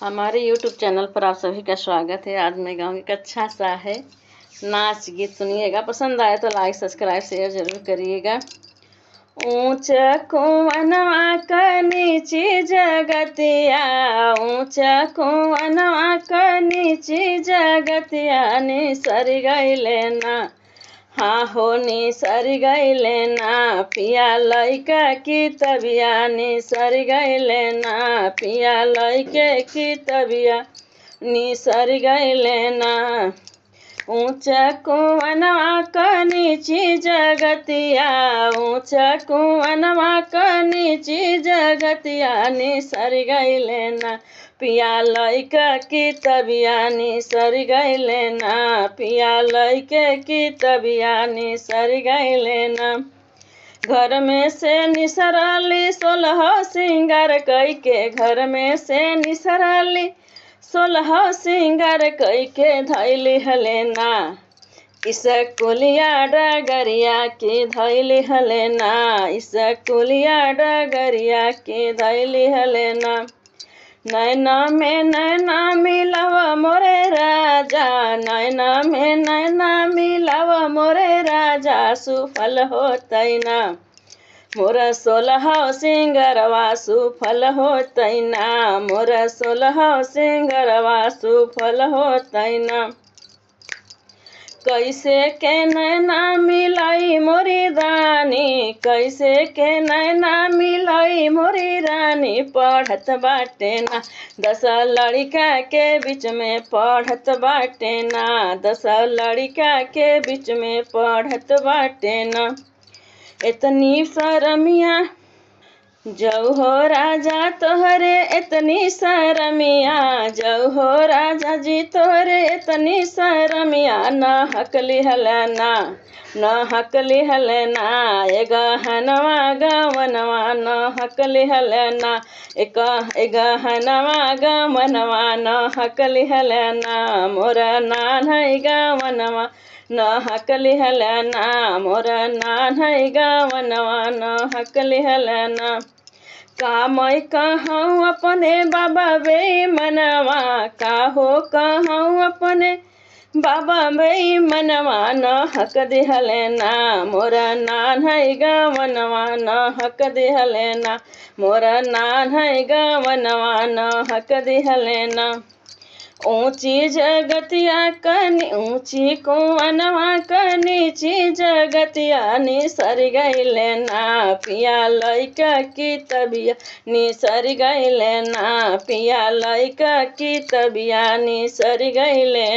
हमारे YouTube channel पर आप सभी का स्वागत है। आज मैं गाऊंगी एक अच्छा सा है नाच गीत, सुनिएगा। पसंद आए तो लाइक सब्सक्राइब शेयर जरूर करिएगा। ऊंच कुआनवा क नीची जगतिया, ऊंच कुआनवा क नीची जगतिया, निसर गइले ना, हाँ हो निसर गइले ना, पिया लइका की तबिया, निसर गइले ना, पिया लइके की तबिया, निसर गइले ना। ऊंचा कुआनवा क नीची जगतिया, ऊंचा कुआनवा क नीची जगतिया, निसर गइले ना, पिया लइका की तबिया, निसर गइले ना, पिया लइके की तबिया, निसर गइले ना। घर में से निसरली 16 सिंगार कइके, घर में से निसरली 16 सिंगार कइके, धैली हले ना, स्कूलिया डगरिया के धैली हले ना, स्कूलिया डगरिया के धैली हले ना। नैना में नैना मिलावा मोरे राजा, नैना में नैना मिलावा मोरे राजा, सुफल होतै ना, मोरा 16 सिंगरवा सुफल होतै ना, मोरा 16 सिंगरवा सुफल होतै ना। कैसे के नैना मिलाई मोरी रानी, कैसे के नैना मिलाई मोरी रानी, पढ़त बाटे ना 10 लड़का के बीच में, पढ़त बाटे ना 10 लड़का के बीच में, पढ़त बाटे ना। इतनी शरमिया जऊ हो राजा तोहरे, इतनी शरमिया जऊ हो राजा जी तोहरे, इतनी शरमिया, न हकली हलना, न हकली हलना, ए गहनवा गवनवा, न हकली हलना, ए गहनवा गवनवा, न हकली हलना, मोरा नान है गवनवा, न हकली हलना, मोरा नान है गवनवा, न हकली हलना। का मैं कहूँ अपने बाबा बेईमनवा, का हो कहूँ अपने बाबा बेईमनवा, न हक दिहले ना, मोरा नान है गवनवा, न हक दिहले ना, मोरा नान है गवनवा, न हक दिहले ना। ऊंची जगतिया कनी, ऊंची कुआनवा क नीची जगतिया, निसर गइले ना, पिया लइका की तबिया, निसर गइले ना, पिया लइका की तबिया, निसर गइले।